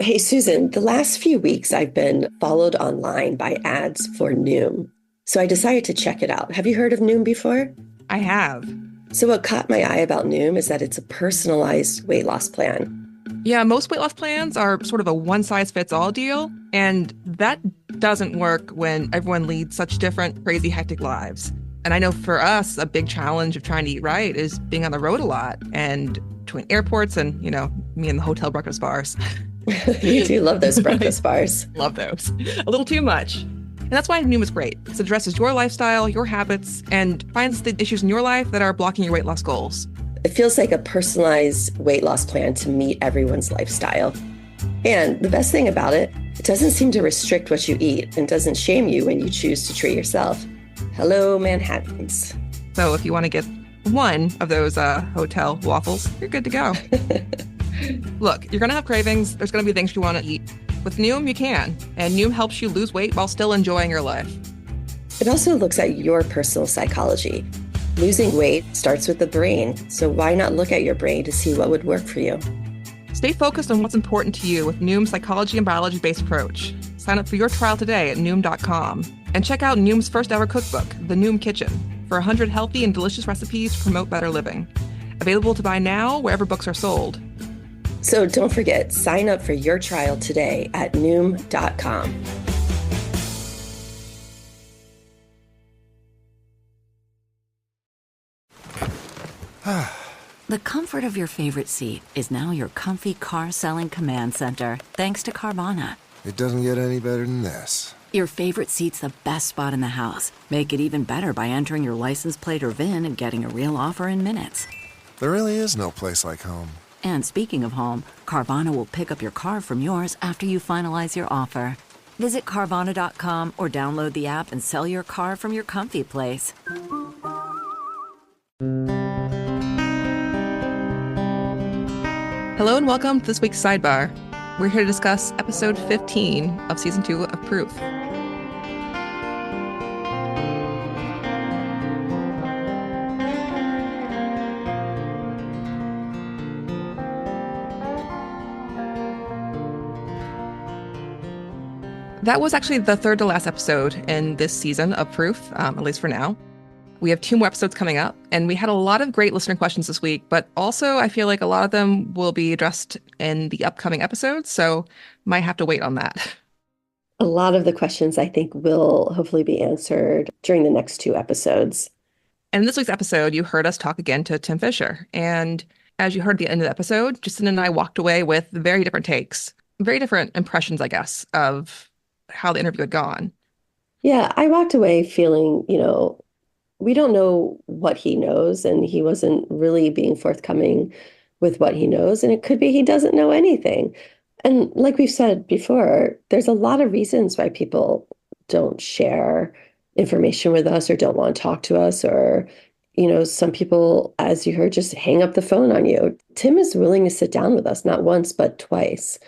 Hey, Susan, the last few weeks I've been followed online by ads for Noom. So I decided to check it out. Have you heard of Noom before? I have. So what caught my eye about Noom is that it's a personalized weight loss plan. Yeah, most weight loss plans are sort of a one-size-fits-all deal, and that doesn't work when everyone leads such different, crazy, hectic lives. And I know for us, a big challenge of trying to eat right is being on the road a lot and between airports and, me and the hotel breakfast bars. You do love those breakfast bars. Love those. A little too much. And that's why Noom is great. It addresses your lifestyle, your habits, and finds the issues in your life that are blocking your weight loss goals. It feels like a personalized weight loss plan to meet everyone's lifestyle. And the best thing about it, it doesn't seem to restrict what you eat and doesn't shame you when you choose to treat yourself. Hello, Manhattans. So if you want to get one of those hotel waffles, you're good to go. Look, you're going to have cravings. There's going to be things you want to eat. With Noom, you can. And Noom helps you lose weight while still enjoying your life. It also looks at your personal psychology. Losing weight starts with the brain, so why not look at your brain to see what would work for you? Stay focused on what's important to you with Noom's psychology and biology-based approach. Sign up for your trial today at Noom.com. And check out Noom's first ever cookbook, The Noom Kitchen, for 100 healthy and delicious recipes to promote better living. Available to buy now wherever books are sold. So don't forget, sign up for your trial today at Noom.com. The comfort of your favorite seat is now your comfy car-selling command center, thanks to Carvana. It doesn't get any better than this. Your favorite seat's the best spot in the house. Make it even better by entering your license plate or VIN and getting a real offer in minutes. There really is no place like home. And speaking of home, Carvana will pick up your car from yours after you finalize your offer. Visit Carvana.com or download the app and sell your car from your comfy place. Hello and welcome to this week's Sidebar. We're here to discuss episode 15 of season 2 of Proof. That was actually the third to last episode in this season of Proof, at least for now. We have 2 more episodes coming up, and we had a lot of great listener questions this week, but also I feel like a lot of them will be addressed in the upcoming episodes, so might have to wait on that. A lot of the questions I think will hopefully be answered during the next 2 episodes. And in this week's episode, you heard us talk again to Tim Fisher, and as you heard at the end of the episode, Jacinda and I walked away with very different takes, very different impressions, I guess, of how the interview had gone. Yeah, I walked away feeling, we don't know what he knows, and he wasn't really being forthcoming with what he knows. And it could be he doesn't know anything. And like we've said before, there's a lot of reasons why people don't share information with us or don't want to talk to us, or, some people, as you heard, just hang up the phone on you. Tim is willing to sit down with us, not once, but twice.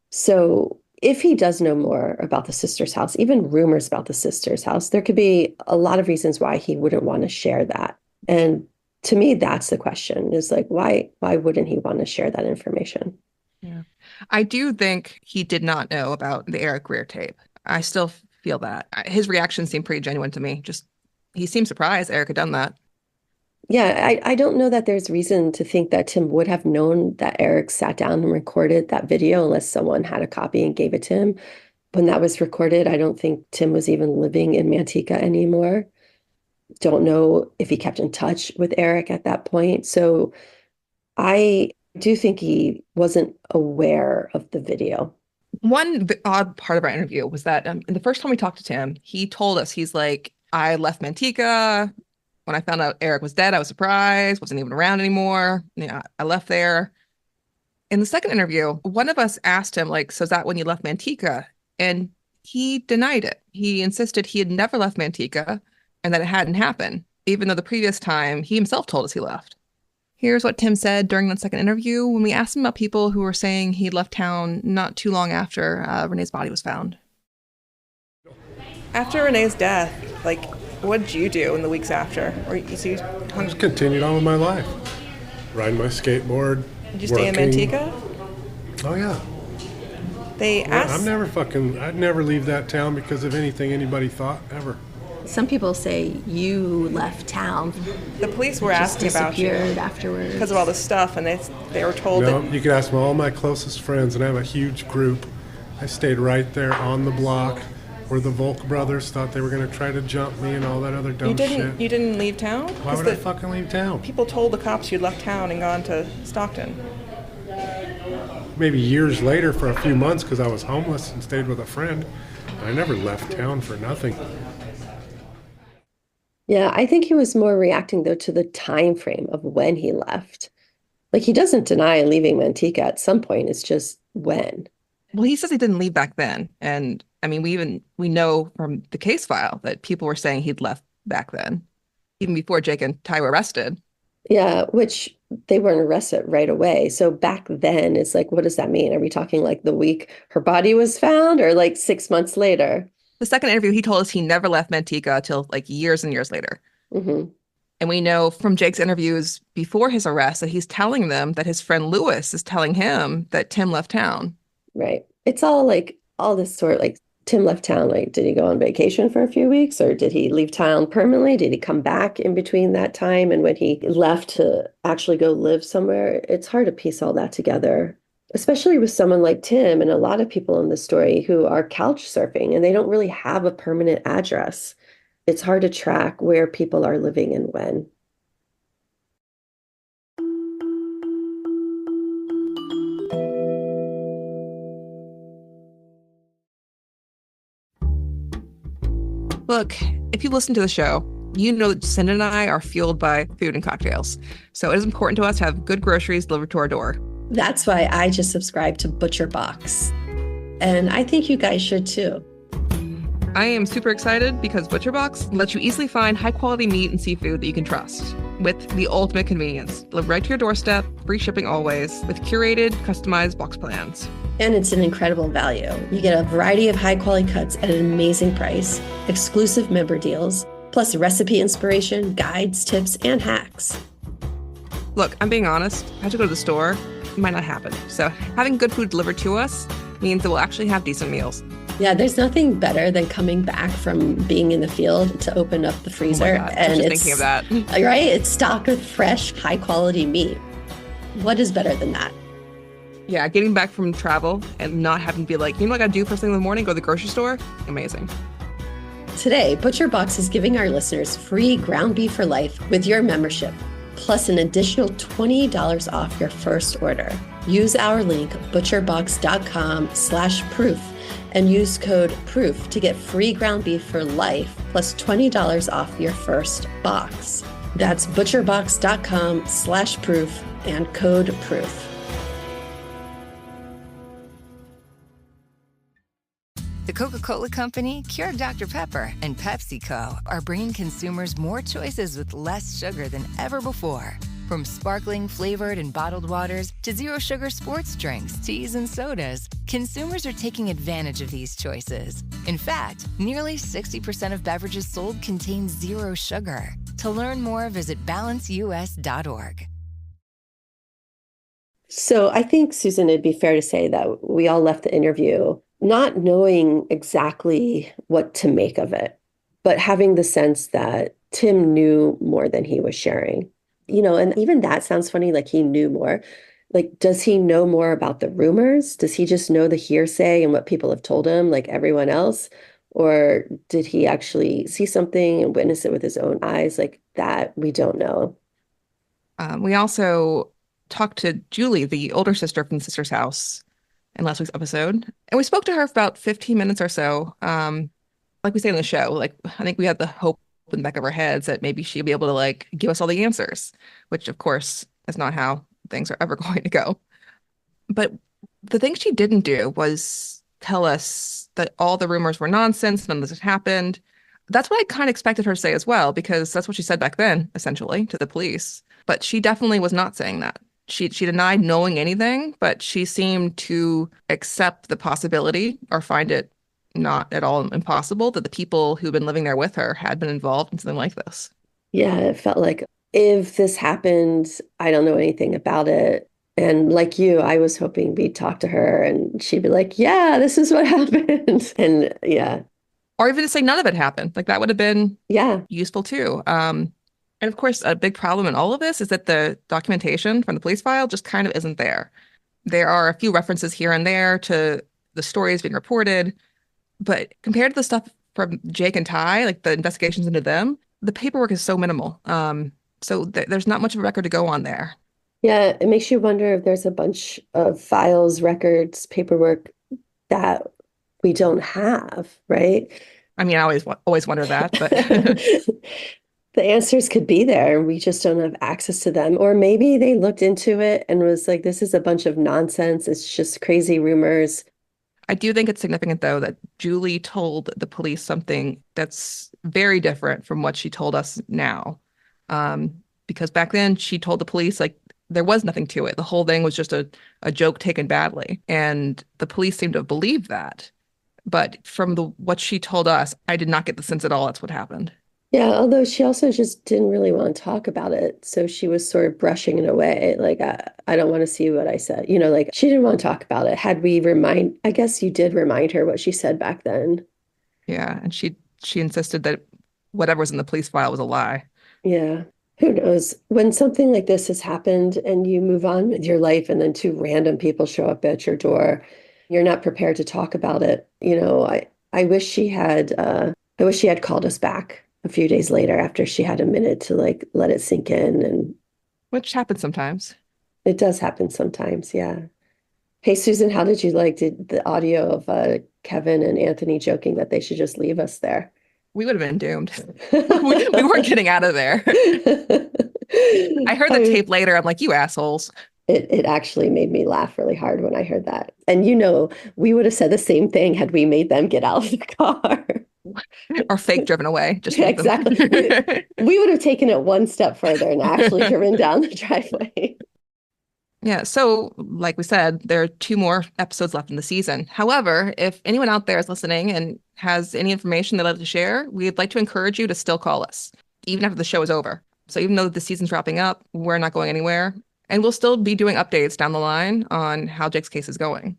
So if he does know more about the sister's house, even rumors about the sister's house, there could be a lot of reasons why he wouldn't want to share that. And to me, that's the question, is like, why wouldn't he want to share that information? Yeah, I do think he did not know about the Eric Greer tape. I still feel that. His reaction seemed pretty genuine to me. Just, he seemed surprised Eric had done that. Yeah, I don't know that there's reason to think that Tim would have known that Eric sat down and recorded that video unless someone had a copy and gave it to him. When that was recorded, I don't think Tim was even living in Manteca anymore. Don't know if he kept in touch with Eric at that point. So I do think he wasn't aware of the video. One odd part of our interview was that the first time we talked to Tim, he told us, he's like, I left Manteca. When I found out Eric was dead, I was surprised, wasn't even around anymore. I left there. In the second interview, one of us asked him, so is that when you left Manteca? And he denied it. He insisted he had never left Manteca and that it hadn't happened, even though the previous time he himself told us he left. Here's what Tim said during that second interview when we asked him about people who were saying he left town not too long after Renee's body was found. After Renee's death, what did you do in the weeks after? Or I just continued on with my life. Riding my skateboard. Did you stay in Manteca? Oh, yeah. They asked. I'd never leave that town because of anything anybody thought, ever. Some people say you left town. The police were Just asking about you disappeared afterwards. because of all this stuff, and they were told No, that you could ask all my closest friends, and I have a huge group. I stayed right there on the block where the Volk brothers thought they were going to try to jump me and all that other dumb shit. you didn't leave town. Why would I fucking leave town? People told the cops you'd left town and gone to Stockton. Maybe years later for a few months because I was homeless and stayed with a friend. I never left town for nothing. Yeah, I think he was more reacting though to the time frame of when he left. Like he doesn't deny leaving Manteca at some point. It's just when. Well, he says he didn't leave back then, and I mean, we know from the case file that people were saying he'd left back then, even before Jake and Ty were arrested. Yeah, which they weren't arrested right away. So back then, it's like, what does that mean? Are we talking like the week her body was found or like 6 months later? The second interview, he told us he never left Manteca till like years and years later. Mm-hmm. And we know from Jake's interviews before his arrest that he's telling them that his friend Lewis is telling him that Tim left town. Right. It's all like all this sort like Tim left town. Like, did he go on vacation for a few weeks or did he leave town permanently? Did he come back in between that time and when he left to actually go live somewhere? It's hard to piece all that together, especially with someone like Tim and a lot of people in the story who are couch surfing and they don't really have a permanent address. It's hard to track where people are living and when. Look, if you listen to the show, you know that Jacinda and I are fueled by food and cocktails. So it is important to us to have good groceries delivered to our door. That's why I just subscribed to Butcher Box. And I think you guys should too. I am super excited because ButcherBox lets you easily find high-quality meat and seafood that you can trust with the ultimate convenience. Delivered right to your doorstep, free shipping always, with curated, customized box plans. And it's an incredible value. You get a variety of high-quality cuts at an amazing price, exclusive member deals, plus recipe inspiration, guides, tips, and hacks. Look, I'm being honest. I have to go to the store. It might not happen. So having good food delivered to us means that we'll actually have decent meals. Yeah, there's nothing better than coming back from being in the field to open up the freezer. Oh my God, and just it's thinking of that. Right? It's stocked with fresh, high quality meat. What is better than that? Yeah, getting back from travel and not having to be like, you know what I gotta do first thing in the morning? Go to the grocery store? Amazing. Today, ButcherBox is giving our listeners free ground beef for life with your membership, plus an additional $20 off your first order. Use our link, butcherbox.com/proof, and use code PROOF to get free ground beef for life, plus $20 off your first box. That's butcherbox.com/proof and code PROOF. The Coca-Cola Company, Keurig Dr. Pepper, and PepsiCo are bringing consumers more choices with less sugar than ever before. From sparkling, flavored, and bottled waters to zero-sugar sports drinks, teas, and sodas, consumers are taking advantage of these choices. In fact, nearly 60% of beverages sold contain zero sugar. To learn more, visit balanceus.org. So I think, Susan, it'd be fair to say that we all left the interview not knowing exactly what to make of it, but having the sense that Tim knew more than he was sharing. You know, and even that sounds funny, like he knew more. Like, does he know more about the rumors? Does he just know the hearsay and what people have told him, like everyone else? Or did he actually see something and witness it with his own eyes? Like that, we don't know. We also talked to Julie, the older sister from the sister's house, in last week's episode. And we spoke to her for about 15 minutes or so. Like we say in the show, like I think we had the hope in the back of our heads that maybe she'd be able to like give us all the answers, which of course is not how things are ever going to go. But the thing she didn't do was tell us that all the rumors were nonsense, none of this had happened. That's what I kind of expected her to say as well, because that's what she said back then, essentially, to the police. But she definitely was not saying that. She denied knowing anything, but she seemed to accept the possibility or find it not at all impossible that the people who've been living there with her had been involved in something like this. Yeah, it felt like if this happened, I don't know anything about it. And like you, I was hoping we'd talk to her and she'd be like, yeah, this is what happened. And yeah, Or even to say none of it happened. Like that would have been yeah. useful too. And of course, a big problem in all of this is that the documentation from the police file just kind of isn't there. There are a few references here and there to the stories being reported, but compared to the stuff from Jake and Ty, like the investigations into them, the paperwork is so minimal. So there's not much of a record to go on there. Yeah, it makes you wonder if there's a bunch of files, records, paperwork that we don't have, right? I mean, I always wonder that, but The answers could be there. We just don't have access to them. Or maybe they looked into it and was like, this is a bunch of nonsense. It's just crazy rumors. I do think it's significant, though, that Julie told the police something that's very different from what she told us now. Because back then she told the police like there was nothing to it. The whole thing was just a joke taken badly. And the police seemed to have believed that. But from what she told us, I did not get the sense at all that's what happened. Yeah, although she also just didn't really want to talk about it. So she was sort of brushing it away. Like, I don't want to see what I said. Like she didn't want to talk about it. I guess you did remind her what she said back then. Yeah. And she insisted that whatever was in the police file was a lie. Yeah. Who knows? When something like this has happened and you move on with your life and then two random people show up at your door, you're not prepared to talk about it. I wish she had called us back a few days later after she had a minute to like let it sink in. And which happens sometimes. It does happen sometimes, yeah. Hey, Susan, how did you like the audio of Kevin and Anthony joking that they should just leave us there? We would have been doomed. we weren't getting out of there. I heard the tape later. I'm like, you assholes. It actually made me laugh really hard when I heard that. And we would have said the same thing had we made them get out of the car. Or fake driven away. Just exactly. We would have taken it one step further and actually driven down the driveway. Yeah, so like we said, there are 2 more episodes left in the season. However, if anyone out there is listening and has any information they'd like to share, we'd like to encourage you to still call us, even after the show is over. So even though the season's wrapping up, we're not going anywhere. And we'll still be doing updates down the line on how Jake's case is going.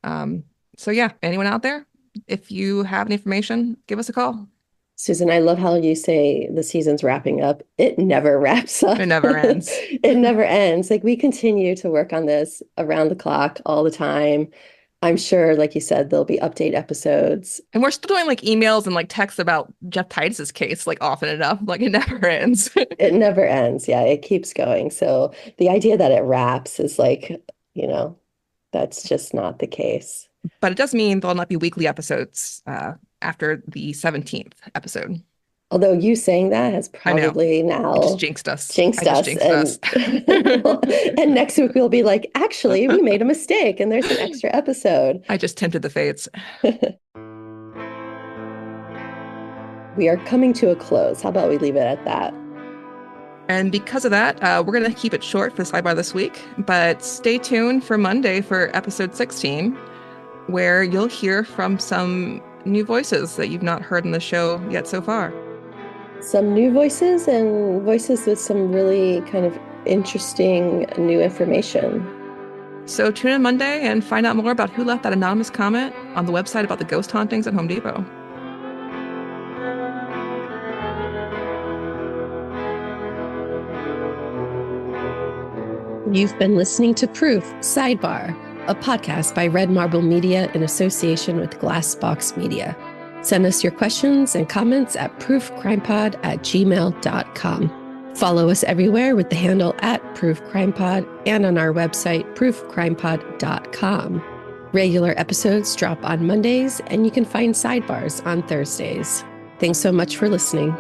So yeah, anyone out there, if you have any information, give us a call. Susan, I love how you say the season's wrapping up. It never wraps up. It never ends. It never ends. Like we continue to work on this around the clock all the time. I'm sure, like you said, there'll be update episodes. And we're still doing like emails and like texts about Jeff Titus's case like often enough. Like it never ends. It never ends. Yeah, it keeps going. So the idea that it wraps is like, that's just not the case. But it does mean there'll not be weekly episodes after the 17th episode. Although you saying that has probably now just jinxed us. Jinxed us. And next week we'll be like, actually, we made a mistake and there's an extra episode. I just tempted the fates. We are coming to a close. How about we leave it at that? And because of that, we're going to keep it short for the sidebar this week. But stay tuned for Monday for episode 16, where you'll hear from some new voices that you've not heard in the show yet so far. Some new voices and voices with some really kind of interesting new information. So tune in Monday and find out more about who left that anonymous comment on the website about the ghost hauntings at Home Depot. You've been listening to Proof Sidebar, a podcast by Red Marble Media in association with Glassbox Media. Send us your questions and comments at proofcrimepod@gmail.com. Follow us everywhere with the handle @proofcrimepod and on our website, proofcrimepod.com. Regular episodes drop on Mondays, and you can find sidebars on Thursdays. Thanks so much for listening.